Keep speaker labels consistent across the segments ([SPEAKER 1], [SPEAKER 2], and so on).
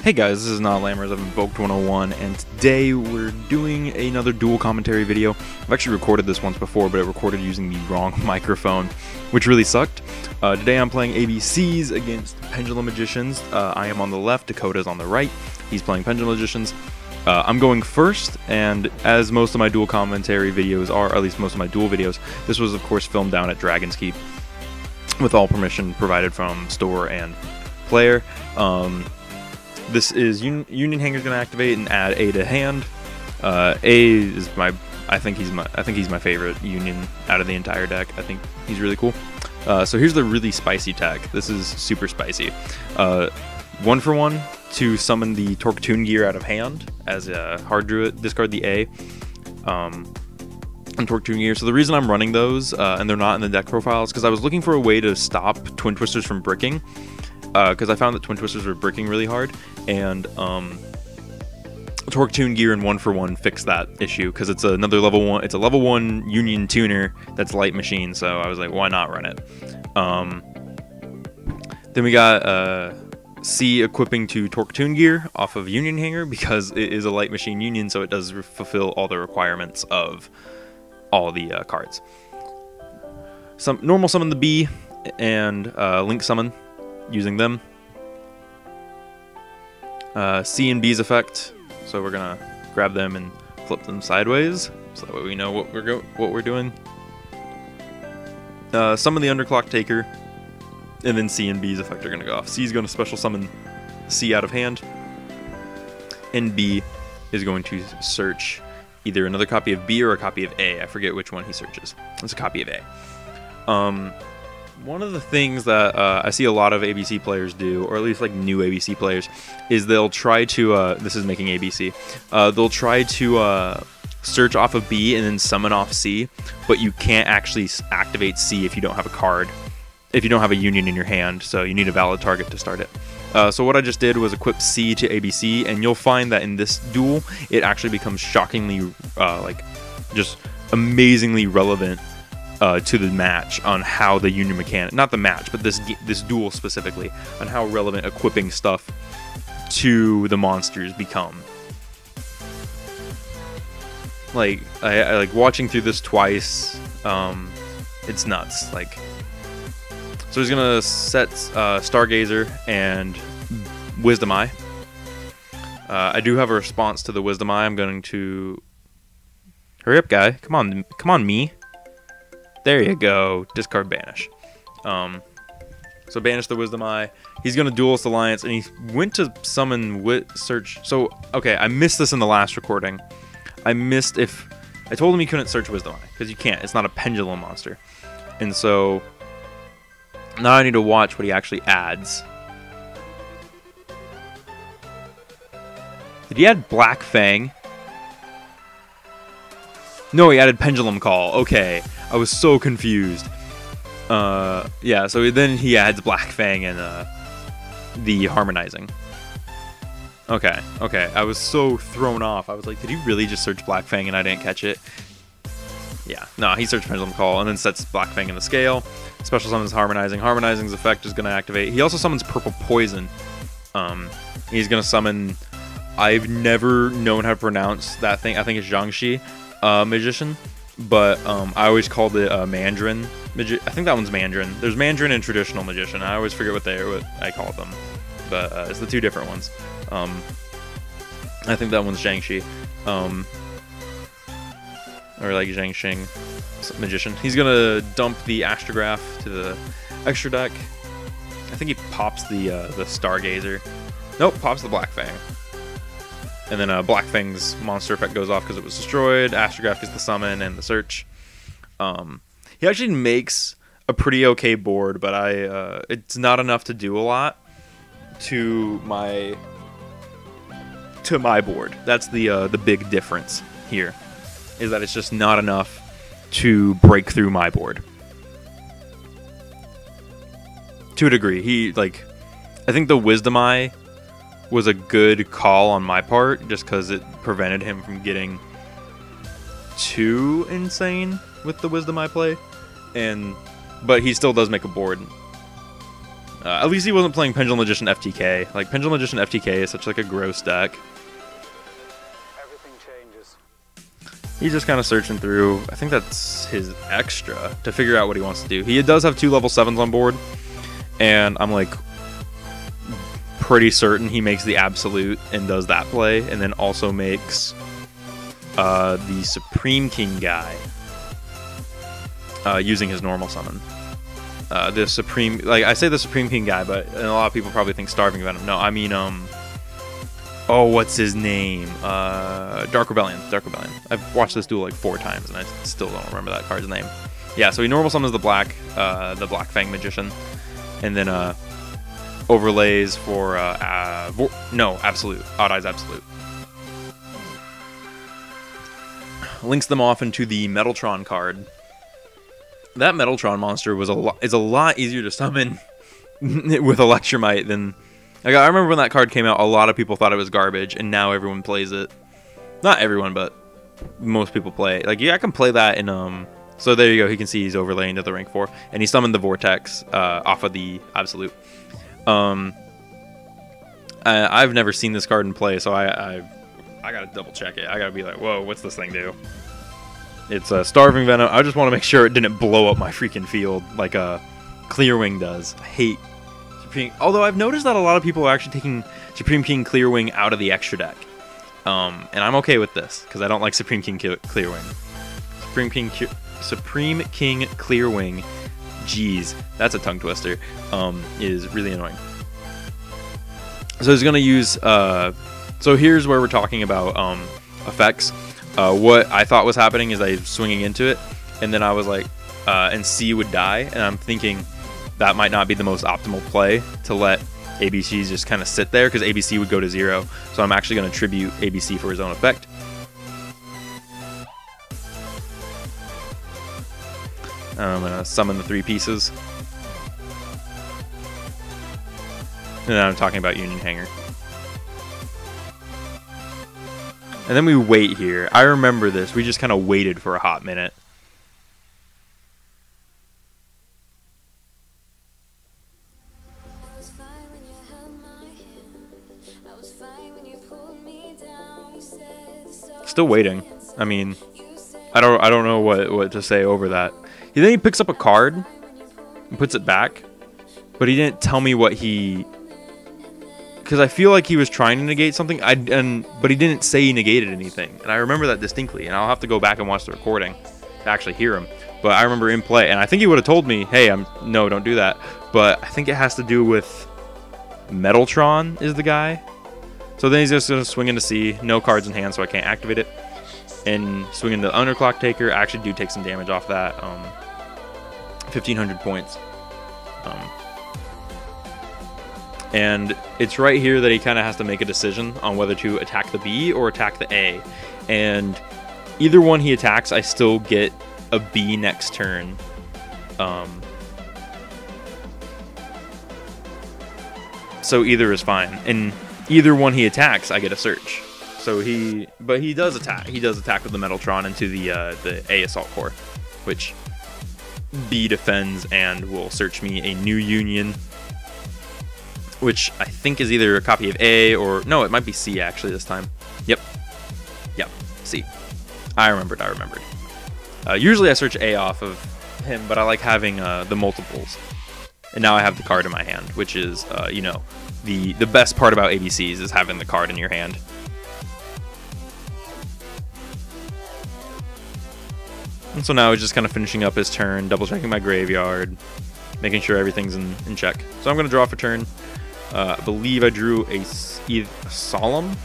[SPEAKER 1] Hey guys, this is Not Lammers of Invoked 101, and today we're doing another duel commentary video. I've actually recorded this once before, but I recorded using the wrong microphone, which really sucked. Today I'm playing ABCs against Pendulum Magicians. I am on the left, Dakota's on the right. He's playing Pendulum Magicians. I'm going first, and as most of my duel commentary videos are, or at least most of my duel videos, this was of course filmed down at Dragon's Keep, with all permission provided from store and player. This is Union Hanger's gonna activate and add A to hand. A is I think he's my favorite Union out of the entire deck. I think he's really cool. So here's the really spicy tech. This is super spicy. 1-for-1 to summon the Torque Tune Gear out of hand as a hard druid. Discard the A. And Torque Tune Gear. So the reason I'm running those and they're not in the deck profile is because I was looking for a way to stop Twin Twisters from bricking. Because I found that Twin Twisters were bricking really hard, and Torque Tune Gear and 1-for-1 fix that issue because it's another level 1. It's a level 1 Union tuner that's light machine, so I was like, why not run it? Then we got C equipping to Torque Tune Gear off of Union Hanger because it is a light machine Union, so it does fulfill all the requirements of all the cards. Normal summon the B and Link summon using them. C and B's effect, so we're gonna grab them and flip them sideways, so that way we know what we're doing. Summon the Underclock Taker, and then C and B's effect are gonna go off. C is gonna special summon C out of hand, and B is going to search either another copy of B or a copy of A. I forget which one he searches. It's a copy of A. One of the things that I see a lot of ABC players do, or at least like new ABC players, is they'll try to, this is making ABC, they'll try to search off of B and then summon off C, but you can't actually activate C if you don't have a card, if you don't have a Union in your hand, so you need a valid target to start it. So what I just did was equip C to ABC, and you'll find that in this duel, it actually becomes shockingly, just amazingly relevant to the match on how the Union mechanic, not the match, but this duel specifically, on how relevant equipping stuff to the monsters become. Like I like watching through this twice. It's nuts. Like, so he's gonna set Stargazer and Wisdom Eye. I do have a response to the Wisdom Eye. I'm going to hurry up, guy. Come on, me. There you go. Discard Banish. So banish the Wisdom Eye. He's going to Duelist Alliance, and he went to summon search. So, okay, I missed this in the last recording. I told him he couldn't search Wisdom Eye, because you can't. It's not a Pendulum monster. And so, now I need to watch what he actually adds. Did he add Black Fang? No, he added Pendulum Call. Okay, I was so confused. Yeah, so then he adds Black Fang and the Harmonizing. Okay, I was so thrown off. I was like, did he really just search Black Fang and I didn't catch it? Yeah, no, he searched Pendulum Call and then sets Black Fang in the scale. Special summons Harmonizing. Harmonizing's effect is going to activate. He also summons Purple Poison. He's going to summon... I've never known how to pronounce that thing. I think it's Zhangxi. Magician, but I always called it Mandarin. I think that one's Mandarin. There's Mandarin and Traditional Magician. I always forget what I call them, but it's the two different ones. I think that one's Zhangxi, or like Zhangxing Magician. He's gonna dump the Astrograph to the extra deck. I think he pops the Stargazer. Nope, pops the Black Fang. And then Black Fang's monster effect goes off because it was destroyed. Astrograph gets the summon and the search. He actually makes a pretty okay board, but it's not enough to do a lot to my board. That's the big difference here, is that it's just not enough to break through my board. To a degree, I think the Wisdom Eye was a good call on my part, just because it prevented him from getting too insane with the Wisdom Eye play, but he still does make a board. At least he wasn't playing Pendulum Magician FTK. Like, Pendulum Magician FTK is such like a gross deck.
[SPEAKER 2] Everything changes.
[SPEAKER 1] He's just kind of searching through. I think that's his extra to figure out what he wants to do. He does have 2 level 7s on board, and I'm like pretty certain he makes the Absolute and does that play, and then also makes the Supreme King guy using his normal summon. The Supreme, like I say the Supreme King guy, but and a lot of people probably think Starving Venom. No, I mean oh, what's his name? Dark Rebellion. Dark Rebellion. I've watched this duel like 4 times, and I still don't remember that card's name. Yeah, so he normal summons the Black Fang Magician, and then overlays for no Absolute, Odd Eyes Absolute. Links them off into the Metaltron card. That Metaltron monster is a lot easier to summon with Electromite than. Like, I remember when that card came out, a lot of people thought it was garbage, and now everyone plays it. Not everyone, but most people play it. Like, yeah, I can play that in So there you go. He can see he's overlaying to the rank 4, and he summoned the Vortex off of the Absolute. I've never seen this card in play, so I gotta double check it. I gotta be like, whoa, what's this thing do? It's a Starving Venom. I just want to make sure it didn't blow up my freaking field like a Clearwing does. I hate Supreme. Although I've noticed that a lot of people are actually taking Supreme King Clearwing out of the extra deck. And I'm okay with this because I don't like Supreme King Clearwing. Supreme King Clearwing. Jeez, that's a tongue twister. Is really annoying. So he's gonna use. So here's where we're talking about effects. What I thought was happening is I was swinging into it, and then I was like, and C would die, and I'm thinking that might not be the most optimal play to let ABC just kind of sit there, because ABC would go to 0. So I'm actually going to tribute ABC for his own effect. I'm going to summon the 3 pieces. And then I'm talking about Union Hanger. And then we wait here. I remember this. We just kind of waited for a hot minute. Still waiting. I mean, I don't know what to say over that. Then he picks up a card and puts it back, but he didn't tell me what he. Because I feel like he was trying to negate something, but he didn't say he negated anything, and I remember that distinctly. And I'll have to go back and watch the recording to actually hear him. But I remember in play, and I think he would have told me, "Hey, no, don't do that." But I think it has to do with Metaltron is the guy. So then he's just gonna swing into C, no cards in hand, so I can't activate it, and swing into the Underclock Taker. I actually do take some damage off that, 1,500 points. And it's right here that he kind of has to make a decision on whether to attack the B or attack the A. And either one he attacks, I still get a B next turn. So either is fine. And either one he attacks, I get a search. So he does attack. He does attack with the Metaltron into the A Assault Core, which B defends and will search me a new Union, which I think is either a copy of A or... No, it might be C, actually, this time. Yep, C. I remembered. Usually I search A off of him, but I like having the multiples. And now I have the card in my hand, which is, you know, the best part about ABCs is having the card in your hand. And so now he's just kind of finishing up his turn, double-checking my graveyard, making sure everything's in check. So I'm going to draw for turn. I believe I drew a Solemn.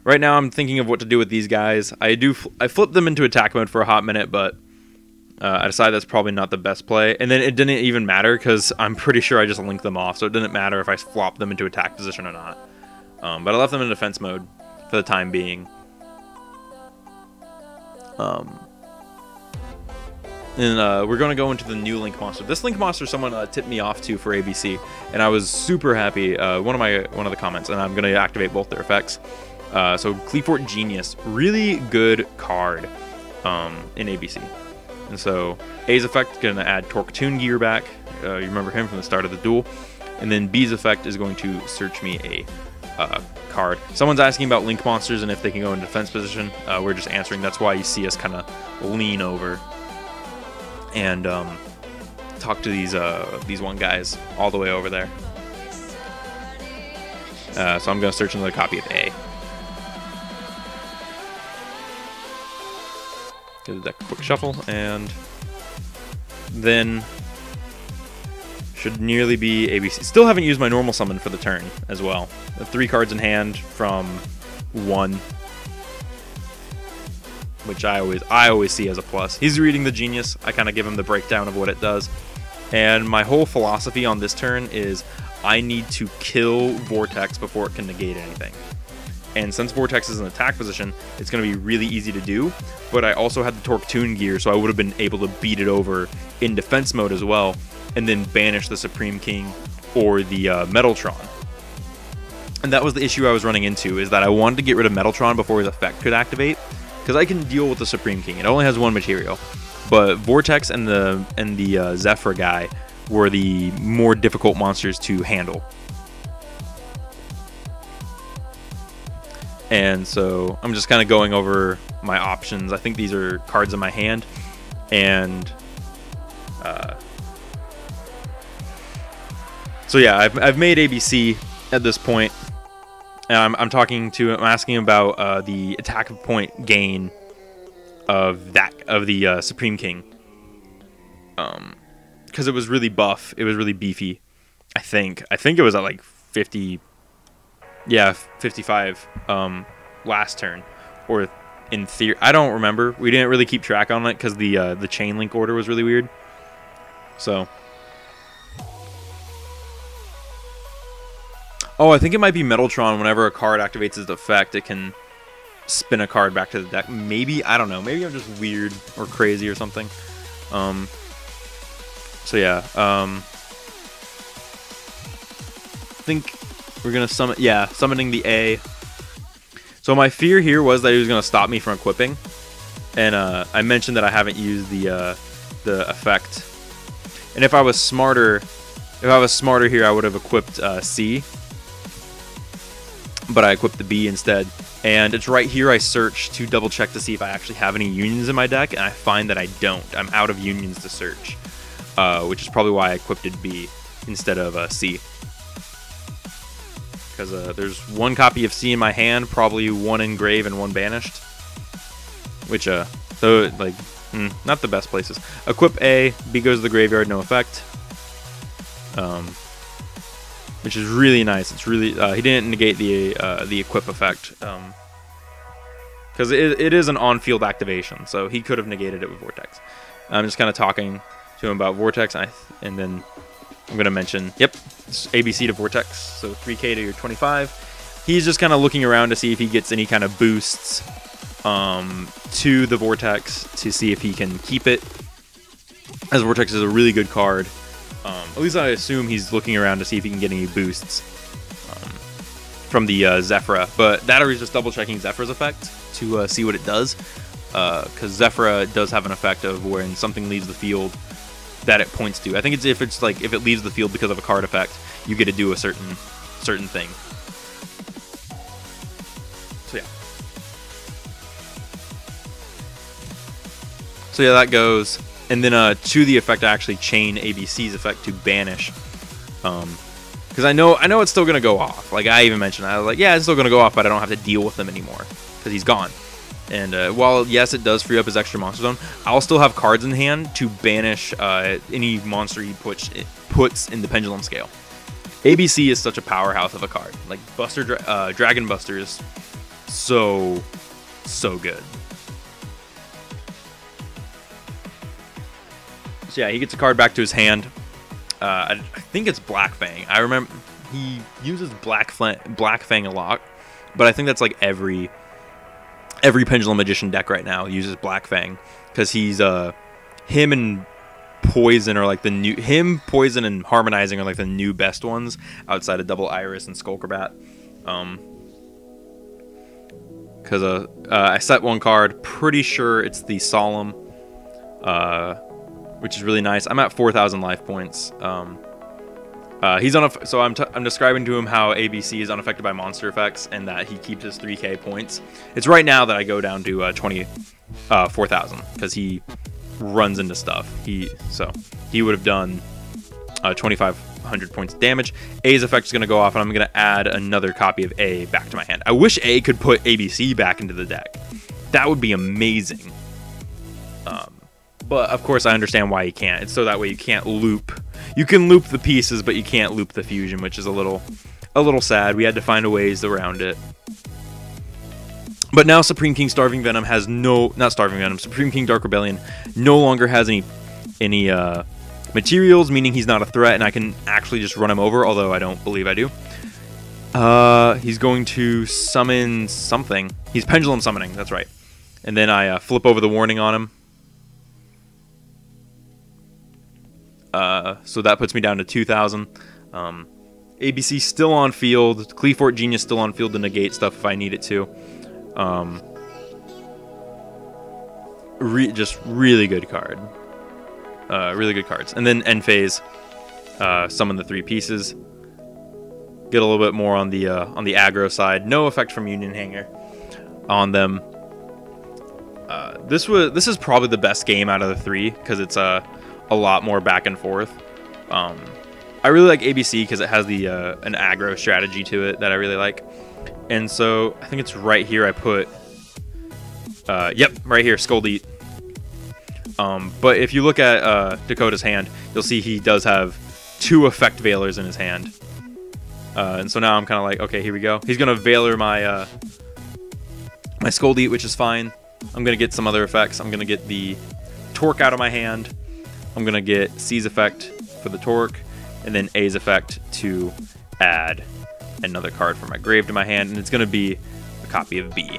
[SPEAKER 1] Right now I'm thinking of what to do with these guys. I flipped them into attack mode for a hot minute, but I decided that's probably not the best play. And then it didn't even matter because I'm pretty sure I just linked them off, so it didn't matter if I flopped them into attack position or not. But I left them in defense mode for the time being. And we're going to go into the new Link Monster. This Link Monster someone tipped me off to for ABC, and I was super happy. One of the comments, and I'm going to activate both their effects. So Cleefort Genius, really good card in ABC. And so A's effect is going to add Torque Tune Gear back. You remember him from the start of the duel. And then B's effect is going to search me a card. Someone's asking about link monsters and if they can go in defense position. We're just answering. That's why you see us kind of lean over and talk to these one guys all the way over there. So I'm going to search another copy of A. Give the deck a quick shuffle, and then should nearly be ABC. Still haven't used my normal summon for the turn as well. 3 cards in hand from 1, which I always see as a plus. He's reading the Genius. I kind of give him the breakdown of what it does. And my whole philosophy on this turn is I need to kill Vortex before it can negate anything. And since Vortex is in attack position, it's going to be really easy to do. But I also had the Torque Tune Gear, so I would have been able to beat it over in defense mode as well, and then banish the Supreme King or the Metaltron. And that was the issue I was running into, is that I wanted to get rid of Metaltron before his effect could activate, because I can deal with the Supreme King. It only has 1 material. But Vortex and the Zephyr guy were the more difficult monsters to handle. And so I'm just kind of going over my options. I think these are cards in my hand, and so yeah, I've made ABC at this point, and I'm asking about the attack point gain of the Supreme King, because it was really buff, it was really beefy. I think it was at like 50. Yeah, 55 last turn, or in theory, I don't remember. We didn't really keep track on it because the chain link order was really weird. So, oh, I think it might be Metaltron. Whenever a card activates its effect, it can spin a card back to the deck. Maybe, I don't know. Maybe I'm just weird or crazy or something. So yeah, I think we're going to summon, yeah, summoning the A. So my fear here was that he was going to stop me from equipping. And I mentioned that I haven't used the effect. And if I was smarter here, I would have equipped C. But I equipped the B instead. And it's right here I search to double check to see if I actually have any unions in my deck. And I find that I don't. I'm out of unions to search. Which is probably why I equipped B instead of C. Because there's 1 copy of C in my hand, probably 1 in grave and 1 banished. Which, so, like, not the best places. Equip A, B goes to the graveyard, no effect. Which is really nice. It's really, he didn't negate the equip effect. Because it is an on-field activation, so he could have negated it with Vortex. I'm just kind of talking to him about Vortex, and then I'm going to mention, yep, it's ABC to Vortex, so 3k to your 25. He's just kind of looking around to see if he gets any kind of boosts to the Vortex to see if he can keep it, as Vortex is a really good card. At least I assume he's looking around to see if he can get any boosts from the Zephyra. But that or he's just double-checking Zephyr's effect to see what it does. Because Zephyra does have an effect of when something leaves the field that it points to. I think it's if it leaves the field because of a card effect, you get to do a certain thing. So yeah. So yeah, that goes. And then to the effect, I actually chain ABC's effect to banish. Because I know it's still gonna go off. Like I even mentioned, I was like, yeah, it's still gonna go off, but I don't have to deal with them anymore because he's gone. And while, yes, it does free up his extra monster zone, I'll still have cards in hand to banish any monster he puts in the Pendulum scale. ABC is such a powerhouse of a card. Like, Dragon Buster is so good. So yeah, he gets a card back to his hand. I think it's Black Fang. I remember he uses Black Fang a lot, but I think that's like every Pendulum Magician deck right now uses Black Fang, because he's him and Poison are like the new Poison and Harmonizing are like the new best ones outside of Double Iris and Skullcrabat. Because I set 1 card, pretty sure it's the Solemn. which is really nice. I'm at 4,000 life points. He's so I'm describing to him how ABC is unaffected by monster effects and that he keeps his 3k points. It's right now that I go down to 4,000 because he runs into stuff. He would have done 2,500 points of damage. A's effect is going to go off, and I'm going to add another copy of A back to my hand. I wish A could put ABC back into the deck. That would be amazing. But of course, I understand why you can't. It's so that way you can't loop. You can loop the pieces, but you can't loop the fusion, which is a little sad. We had to find a ways around it. But now Supreme King Starving Venom has not Starving Venom. Supreme King Dark Rebellion no longer has any materials, meaning he's not a threat, and I can actually just run him over. Although I don't believe I do. He's going to summon something. He's Pendulum summoning. That's right. And then I flip over the warning on him. So that puts me down to 2,000. ABC still on field. Cleefort Genius still on field to negate stuff if I need it to. Just really good card. Really good cards. And then end phase. Summon the 3 pieces. Get a little bit more on the aggro side. No effect from Union Hanger on them. This is probably the best game out of the 3 because it's a lot more back and forth. I really like ABC because it has an aggro strategy to it that I really like. And so I think it's right here I put yep, right here, Scold Eat. But if you look at Dakota's hand, you'll see he does have 2 effect Veilers in his hand. And so now I'm kind of like, okay, here we go. He's gonna Veiler my my Scold Eat, which is fine. I'm gonna get some other effects. I'm gonna get the Torque out of my hand. I'm going to get C's effect for the Torque, and then A's effect to add another card from my grave to my hand, and it's going to be a copy of B.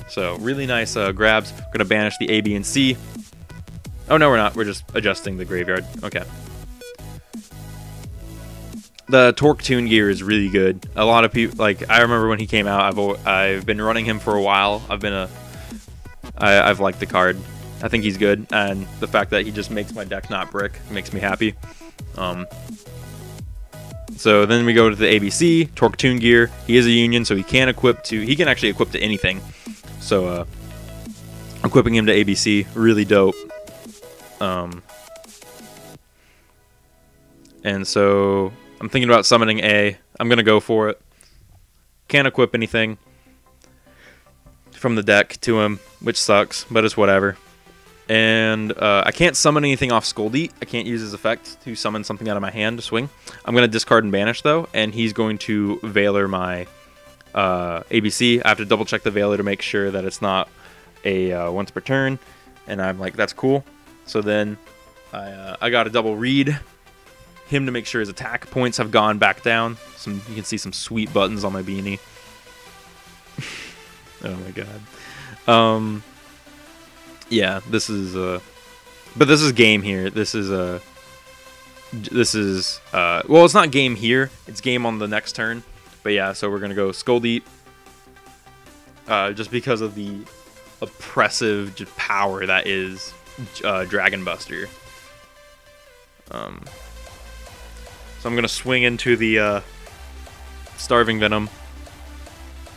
[SPEAKER 1] So, really nice grabs. We're going to banish the A, B, and C. Oh, no, we're not. We're just adjusting the graveyard. Okay. The Torque Tune Gear is really good. A lot of people, like, I remember when he came out, I've been running him for a while. I've liked the card. I think he's good, and the fact that he just makes my deck not brick makes me happy. So then we go to the ABC, Torque Tune Gear. He is a Union, so he can actually equip to anything. So equipping him to ABC, really dope. And so I'm thinking about summoning A. I'm going to go for it. Can't equip anything from the deck to him, which sucks, but it's whatever. And I can't summon anything off Scold Eat. I can't use his effect to summon something out of my hand to swing. I'm going to discard and banish, though, and he's going to Veiler my ABC. I have to double check the Veiler to make sure that it's not a once per turn, and I'm like, that's cool. So then I got to double read him to make sure his attack points have gone back down. You can see some sweet buttons on my beanie. Oh my god. Yeah, this is but this is game here. This is well, it's not game here. It's game on the next turn. But yeah, so we're gonna go Scold Eat, just because of the oppressive power that is Dragon Buster. So I'm gonna swing into the Starving Venom.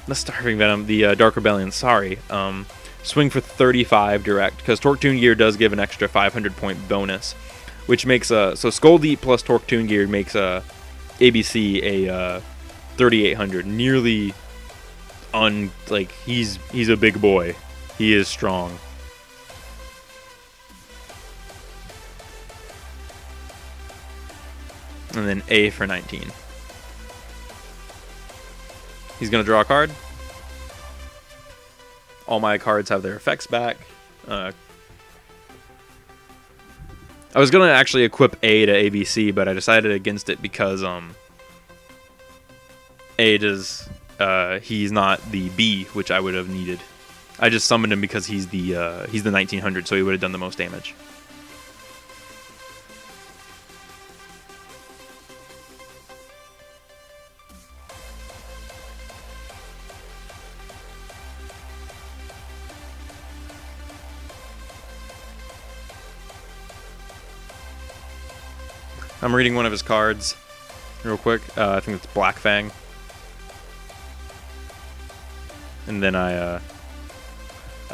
[SPEAKER 1] The Starving Venom, the Dark Rebellion. Sorry. Swing for 35 direct, because Torque Tune Gear does give an extra 500 point bonus, which makes so Scold Eat plus Torque Tune Gear makes ABC a 3,800. Nearly like he's a big boy. He is strong. And then A for 19. He's gonna draw a card. All my cards have their effects back. I was gonna actually equip A to ABC, but I decided against it because A does he's not the B, which I would have needed. I just summoned him because he's the 1900, so he would have done the most damage. I'm reading one of his cards real quick. I think it's Black Fang. And then I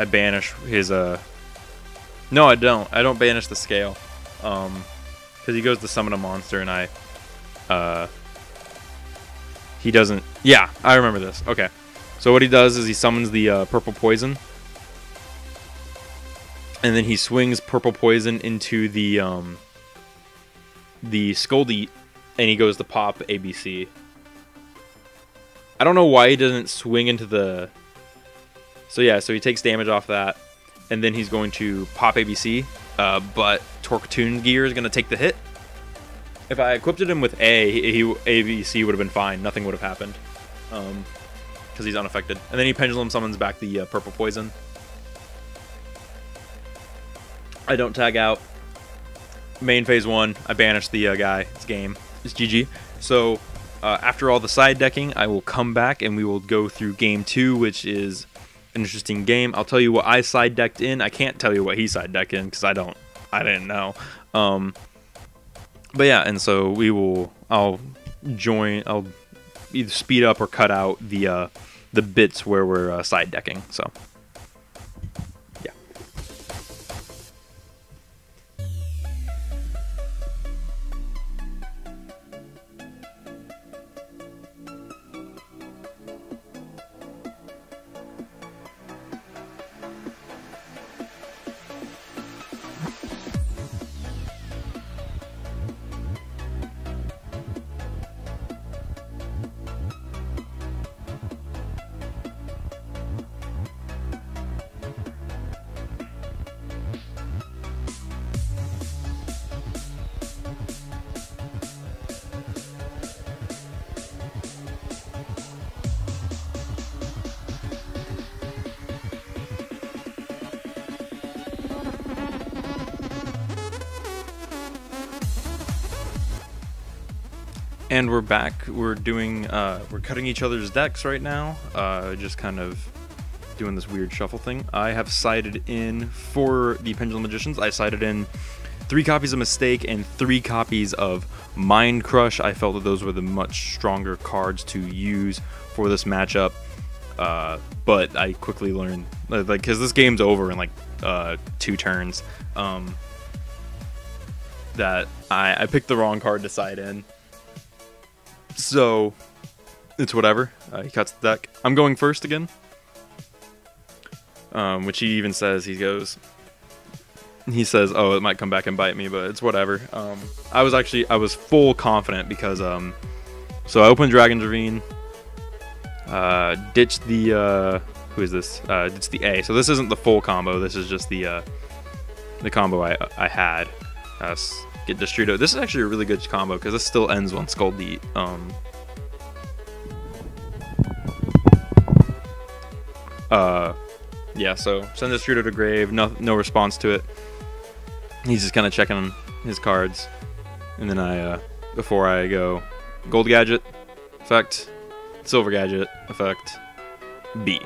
[SPEAKER 1] banish his no, I don't banish the scale, because he goes to summon a monster, and he doesn't. Yeah, I remember this. Okay, so what he does is he summons the purple poison, and then he swings purple poison into the Scoldeat, and he goes to pop ABC. I don't know why he doesn't swing into the. So yeah, so he takes damage off that, and then he's going to pop ABC, but Torkatoon Gear is going to take the hit. If I equipped him with ABC would have been fine. Nothing would have happened, because he's unaffected. And then he Pendulum summons back the purple poison. I don't tag out. Main phase 1, I banish the guy. It's game. It's GG. So after all the side decking, I will come back and we will go through game 2, which is an interesting game. I'll tell you what I side decked in. I can't tell you what he side decked in because I didn't know. But yeah, and so I'll either speed up or cut out the bits where we're side decking. So yeah. And we're back. We're doing, we're cutting each other's decks right now. Just kind of doing this weird shuffle thing. I have sided in for the Pendulum Magicians. I sided in 3 copies of Mistake and 3 copies of Mind Crush. I felt that those were the much stronger cards to use for this matchup. But I quickly learned, like, because this game's over in like 2 turns, that I picked the wrong card to side in. So, it's whatever. He cuts the deck. I'm going first again. Which he even says, he says, oh, it might come back and bite me, but it's whatever. I was full confident because, so I opened Dragon's Ravine, ditched the, who is this? Ditched the A. So this isn't the full combo, this is just the combo I had. Get Destrudo. This is actually a really good combo because this still ends on Scoldeat. Yeah, so send Destrudo to grave. No response to it. He's just kind of checking his cards, and then before I go, Gold Gadget effect, Silver Gadget effect, B.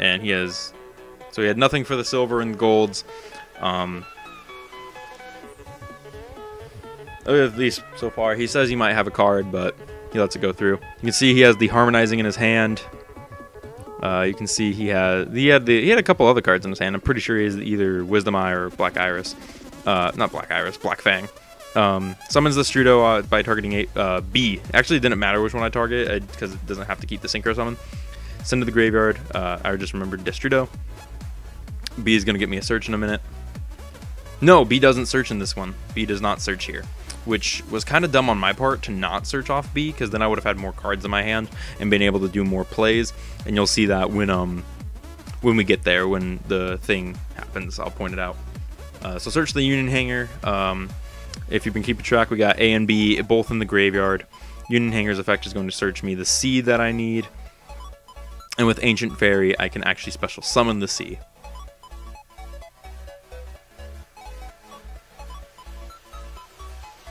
[SPEAKER 1] And he had nothing for the silver and golds. At least so far. He says he might have a card, but he lets it go through. You can see he has the Harmonizing in his hand. You can see he had a couple other cards in his hand. I'm pretty sure he has either Wisdom Eye or Black Iris. Not Black Iris, Black Fang. Summons the Strudo by targeting B. Actually, it didn't matter which one I target because it doesn't have to keep the Synchro Summon. Send to the graveyard. I just remembered Destrudo. B is going to get me a search in a minute. No, B doesn't search in this one. B does not search here, which was kind of dumb on my part to not search off B, because then I would have had more cards in my hand and been able to do more plays. And you'll see that when we get there, when the thing happens, I'll point it out. So search the Union Hanger. If you've been keeping track, we got A and B both in the graveyard. Union Hanger's effect is going to search me the C that I need. And with Ancient Fairy, I can actually special summon the C.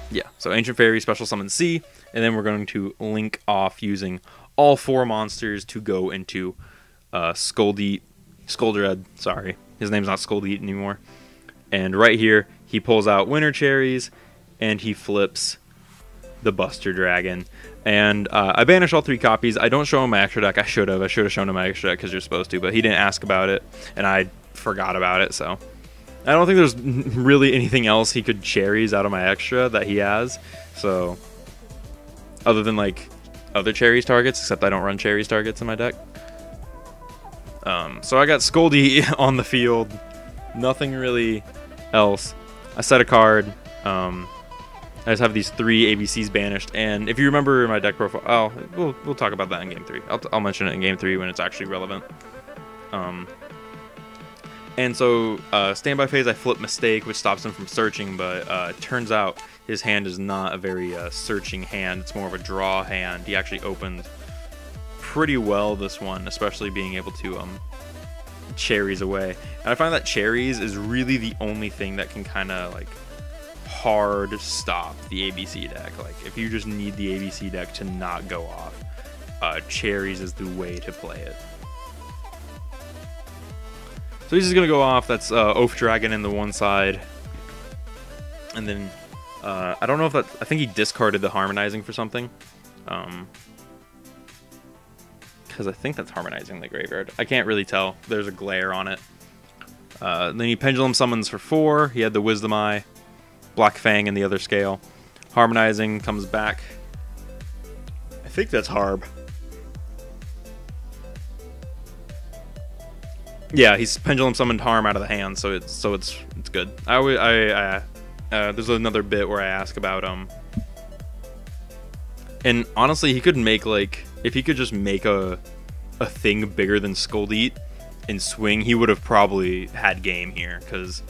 [SPEAKER 1] Yeah, so Ancient Fairy, special summon C, and then we're going to link off using all 4 monsters to go into Skuldread, sorry. His name's not Scoldeat anymore. And right here, he pulls out Winter Cherries, and he flips the Buster Dragon. And I banish all 3 copies. I don't show him my extra deck. I should have shown him my extra deck because you're supposed to, but he didn't ask about it, and I forgot about it, so I don't think there's really anything else he could cherries out of my extra that he has. So other than like other cherries targets, except I don't run cherries targets in my deck. So I got Scoldy on the field. Nothing really else. I set a card. I just have these 3 ABCs banished, and if you remember my deck profile, we'll talk about that in game 3. I'll mention it in game 3 when it's actually relevant. And so standby phase, I flip Mistake, which stops him from searching, but it turns out his hand is not a very searching hand. It's more of a draw hand. He actually opened pretty well this one, especially being able to cherries away. And I find that cherries is really the only thing that can kind of like hard stop the ABC deck. Like if you just need the ABC deck to not go off, cherries is the way to play it. So he's just gonna go off. That's Oath Dragon in the one side, and then I don't know if that. I think he discarded the Harmonizing for something, because I think that's Harmonizing the graveyard. I can't really tell. There's a glare on it. Then he Pendulum summons for 4. He had the Wisdom Eye, Black Fang in the other scale. Harmonizing comes back. I think that's Harb. Yeah, he's Pendulum summoned Harm out of the hand, so it's good. There's another bit where I ask about and honestly, he could make like if he could just make a thing bigger than Scoldeat and swing, he would have probably had game here, because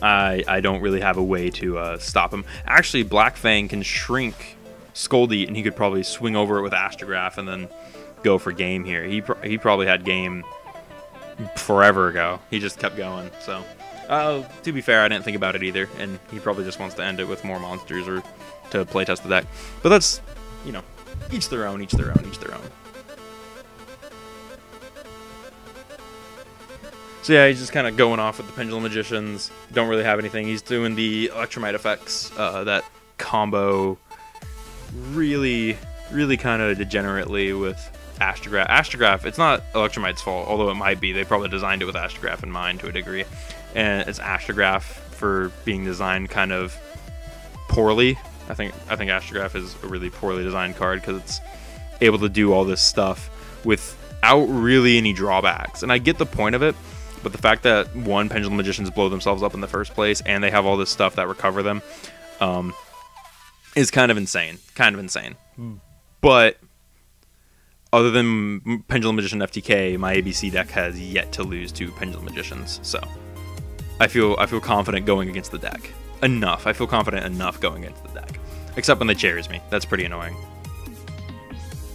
[SPEAKER 1] I don't really have a way to stop him. Actually, Black Fang can shrink Scoldeat, and he could probably swing over it with Astrograph and then go for game here. He probably had game forever ago. He just kept going. So to be fair, I didn't think about it either, and he probably just wants to end it with more monsters or to playtest the deck. But that's, you know, each their own, each their own, each their own. So yeah, he's just kind of going off with the Pendulum Magicians. Don't really have anything. He's doing the Electromite effects, that combo really kind of degenerately with Astrograph. Astrograph, it's not Electromite's fault, although it might be. They probably designed it with Astrograph in mind to a degree. And it's Astrograph for being designed kind of poorly. I think Astrograph is a really poorly designed card because it's able to do all this stuff without really any drawbacks. And I get the point of it, but the fact that one, Pendulum Magicians blow themselves up in the first place, and they have all this stuff that recover them, is kind of insane. But other than Pendulum Magician FTK, my ABC deck has yet to lose to Pendulum Magicians, so I feel confident going against the deck. I feel confident enough going against the deck. Except when they cherries me. That's pretty annoying.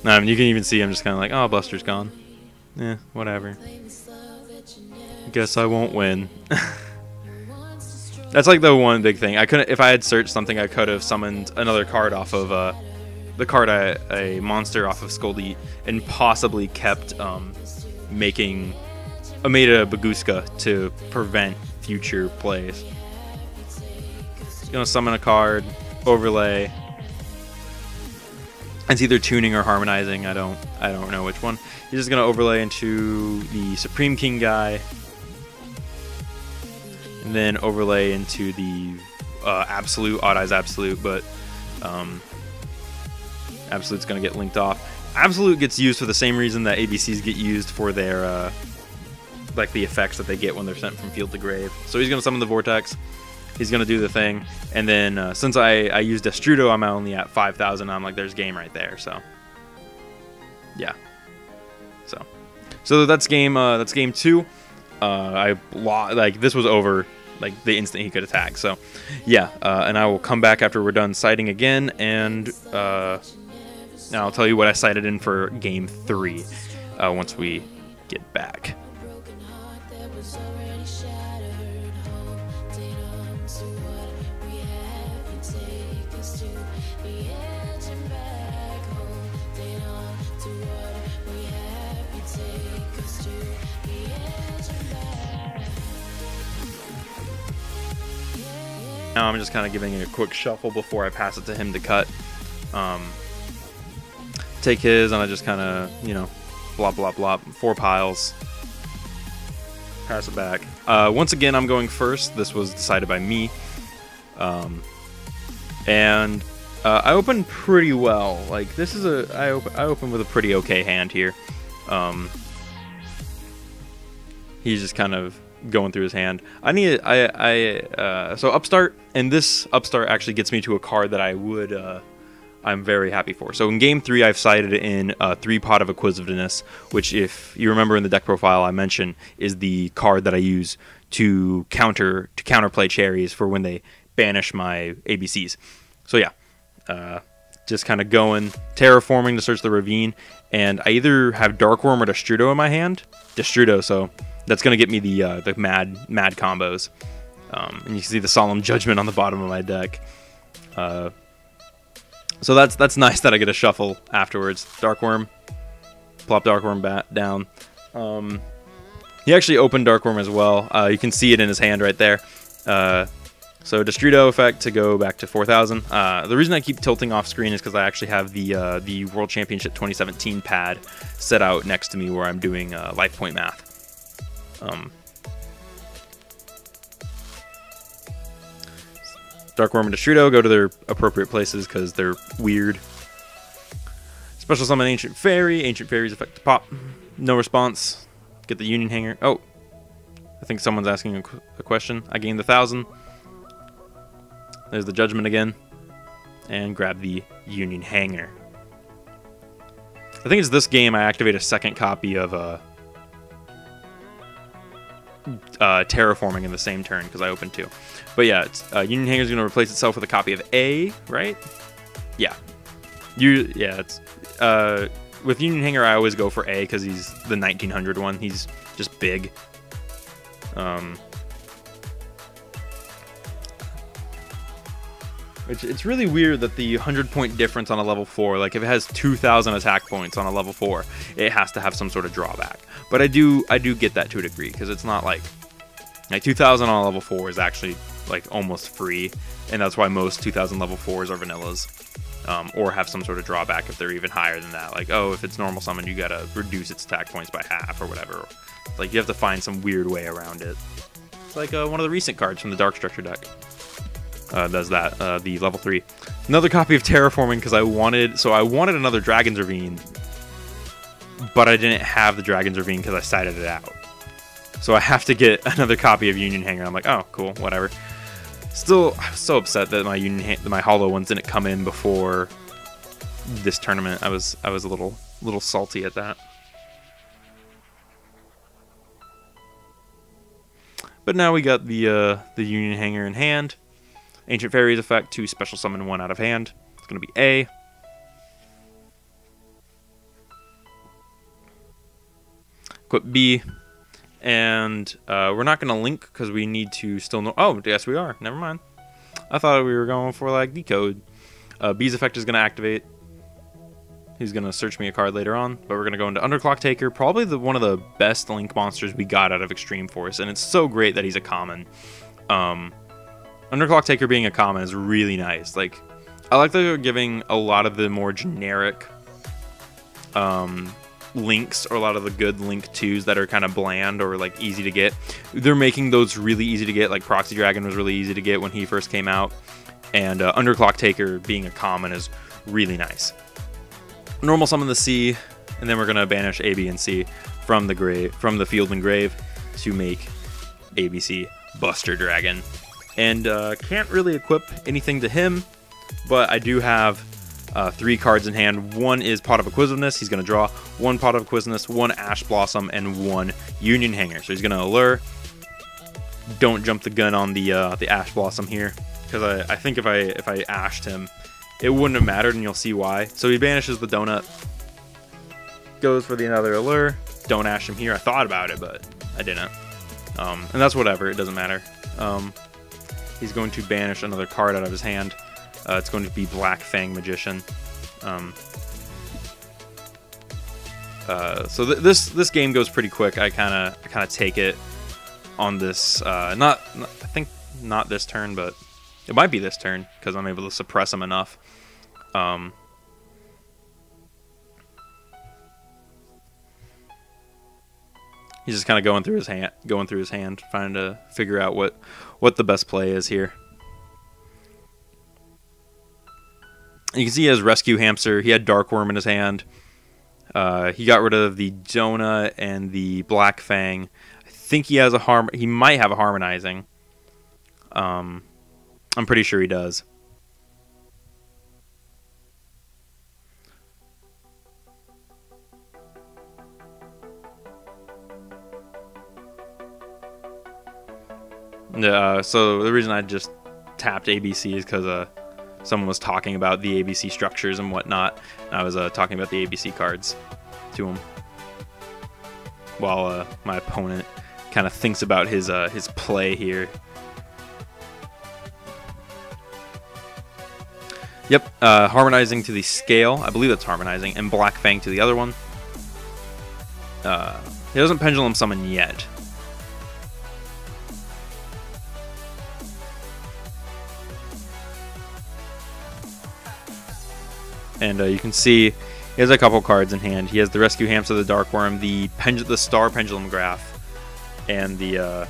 [SPEAKER 1] I mean, you can even see I'm just kind of like, oh, Buster's gone. Eh, whatever. Guess I won't win. That's like the one big thing. I couldn't, if I had searched something, I could have summoned another card off of the card, a monster off of Scoldeat, and possibly kept made a Baguska to prevent future plays. Gonna summon a card, overlay. It's either tuning or harmonizing. I don't know which one. He's just gonna overlay into the Supreme King guy, and then overlay into the Absolute, Odd Eyes Absolute, but Absolute's gonna get linked off. Absolute gets used for the same reason that ABCs get used for their like the effects that they get when they're sent from field to grave. So he's gonna summon the Vortex. He's going to do the thing, and then since I used Destrudo, I'm only at 5,000. I'm like, there's game right there, so yeah. So that's game 2. This was over like the instant he could attack. So yeah, and I will come back after we're done sighting again, and now I'll tell you what I sighted in for game 3 once we get back. Now I'm just kind of giving it a quick shuffle before I pass it to him to cut. Take his, and I just kind of, you know, blop, blop, blop, 4 piles. Pass it back. Once again, I'm going first. This was decided by me. And I opened pretty well. Like, this is I opened with a pretty okay hand here. He's just kind of going through his hand. So upstart, and this upstart actually gets me to a card that I'm very happy for. So in game 3, I've sided in 3 Pot of Acquisitiveness, which, if you remember in the deck profile I mentioned, is the card that I use to counterplay cherries for when they banish my ABCs. So yeah, just kind of going terraforming to search the ravine, and I either have Darkworm or Destrudo in my hand. Destrudo, so that's gonna get me the mad combos. And you can see the Solemn Judgment on the bottom of my deck. So that's nice that I get a shuffle afterwards. Darkworm, plop Darkworm down. He actually opened Darkworm as well. You can see it in his hand right there. So Destrudo effect to go back to 4,000. The reason I keep tilting off screen is because I actually have the World Championship 2017 pad set out next to me where I'm doing life point math. Darkworm and Destrudo go to their appropriate places because they're weird. Special summon Ancient Fairy. Ancient Fairy's effect to pop. No response. Get the Union Hanger. Oh, I think someone's asking a question. I gained the 1,000. There's the Judgment again. And grab the Union Hanger. I think it's this game I activate a second copy of Terraforming in the same turn because I opened 2. But yeah, it's, Union Hanger is going to replace itself with a copy of A, right? Yeah. It's with Union Hanger I always go for A because he's the 1900 one. He's just big. It's really weird that the 100-point difference on a level 4, like if it has 2,000 attack points on a level 4, it has to have some sort of drawback. But I do get that to a degree because it's not like 2,000 on a level 4 is actually like almost free, and that's why most 2,000 level 4s are vanillas, or have some sort of drawback if they're even higher than that. Like, oh, if it's normal summon, you gotta reduce its attack points by half or whatever. Like, you have to find some weird way around it. It's like one of the recent cards from the Dark Structure deck. Does that, the level 3. Another copy of Terraforming because I wanted another Dragon's Ravine, but I didn't have the Dragon's Ravine because I sided it out. So I have to get another copy of Union Hanger. I'm like, oh, cool, whatever. Still, I was so upset that my hollow ones didn't come in before this tournament. I was a little salty at that. But now we got the Union Hanger in hand. Ancient Fairy's effect to special summon 1 out of hand. It's going to be A. Equip B. And we're not going to link because we need to still know. Oh, yes, we are. Never mind. I thought we were going for like decode. B's effect is going to activate. He's going to search me a card later on, but we're going to go into Underclock Taker. Probably one of the best link monsters we got out of Extreme Force, and it's so great that he's a common. Underclock Taker being a common is really nice. Like, I like that they're giving a lot of the more generic links, or a lot of the good link 2s that are kind of bland or like easy to get. They're making those really easy to get. Like Proxy Dragon was really easy to get when he first came out, and Underclock Taker being a common is really nice. Normal summon the C, and then we're gonna banish A, B, and C from the field and grave to make ABC Buster Dragon. And can't really equip anything to him, but I do have 3 cards in hand. 1 is Pot of Acquisitiveness. He's going to draw 1 Pot of Acquisitiveness, 1 Ash Blossom, and 1 Union Hanger. So he's going to allure. Don't jump the gun on the Ash Blossom here, because I think if I ashed him, it wouldn't have mattered, and you'll see why. So he banishes the donut, goes for the another allure. Don't ash him here. I thought about it, but I didn't. And that's whatever. It doesn't matter. He's going to banish another card out of his hand. It's going to be Black Fang Magician. So this game goes pretty quick. I kind of take it on this. I think not this turn, but It might be this turn, because I'm able to suppress him enough. He's just kind of going through his hand, trying to figure out what the best play is here. You can see he has Rescue Hamster. He had Dark Worm in his hand. He got rid of the Donut and the Black Fang. I think he has he might have a Harmonizing. I'm pretty sure he does. So the reason I just tapped ABC is because someone was talking about the ABC structures and whatnot. I was talking about the ABC cards to him, while my opponent kind of thinks about his play here. Yep, Harmonizing to the Scale. I believe that's Harmonizing, and Black Fang to the other one. He doesn't Pendulum Summon yet. And you can see he has a couple cards in hand. He has the Rescue Hamster, the Dark Worm, the Star Pendulum Graph, and the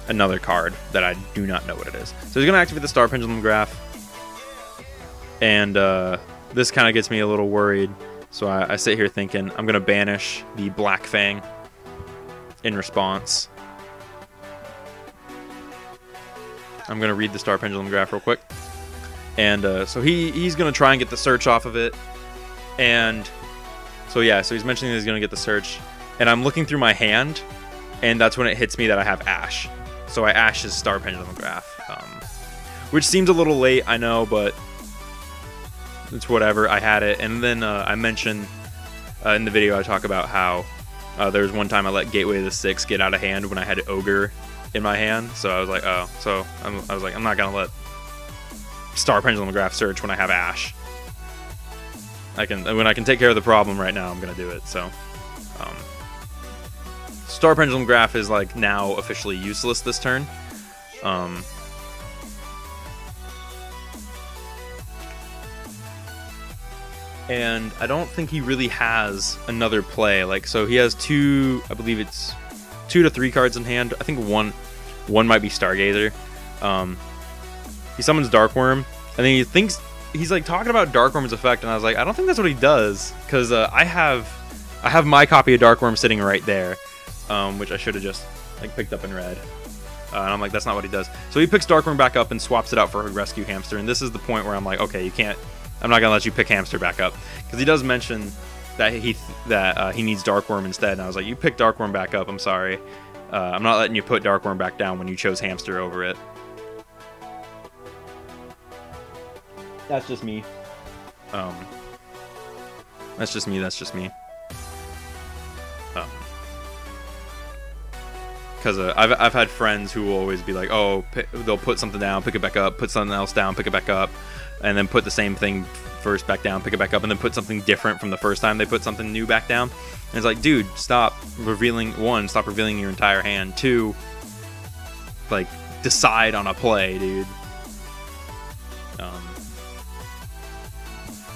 [SPEAKER 1] another card that I do not know what it is. So he's going to activate the Star Pendulum Graph, and this kind of gets me a little worried. So I sit here thinking I'm going to banish the Black Fang in response. I'm going to read the Star Pendulum Graph real quick. And so he's going to try and get the search off of it. And so yeah, so he's mentioning that he's going to get the search. And I'm looking through my hand, and that's when it hits me that I have Ash. So I Ash his Star Pendulum Graph. Which seems a little late, I know, but it's whatever. I had it. And then I mentioned in the video I talk about how there was one time I let Gateway of the Six get out of hand when I had Ogre in my hand. So I was like, oh. So I was like, I'm not going to let Star Pendulum Graph search when I have Ash. When I can take care of the problem right now, I'm gonna do it. So Star Pendulum Graph is like now officially useless this turn. And I don't think he really has another play. Like, so he has I believe it's 2 to 3 cards in hand. I think one might be Stargazer. He summons Dark Worm, and then he's like talking about Dark Worm's effect, and I was like, I don't think that's what he does, because I have my copy of Dark Worm sitting right there, which I should have just like picked up and read. And I'm like, that's not what he does. So he picks Dark Worm back up and swaps it out for a Rescue Hamster, and this is the point where I'm like, okay, I'm not gonna let you pick Hamster back up, because he does mention that he needs Dark Worm instead, and I was like, you pick Dark Worm back up. I'm sorry, I'm not letting you put Dark Worm back down when you chose Hamster over it. That's just me. That's just me. Because I've had friends who will always be like, oh, they'll put something down, pick it back up, put something else down, pick it back up, and then put the same thing first back down, pick it back up, and then put something different from the first time they put something new back down. And it's like, dude, stop revealing. 1, stop revealing your entire hand. 2, like, decide on a play, dude.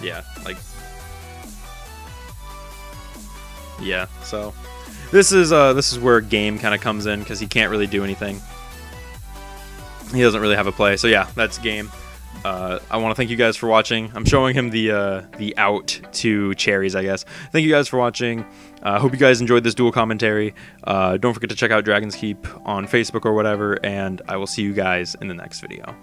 [SPEAKER 1] Yeah, like, yeah, so this is where game kind of comes in, because he can't really do anything. He doesn't really have a play. So yeah, that's game. I want to thank you guys for watching. I'm showing him the out to cherries, I guess. Thank you guys for watching. Hope you guys enjoyed this duel commentary. Don't forget to check out Dragon's Keep on Facebook or whatever, and I will see you guys in the next video.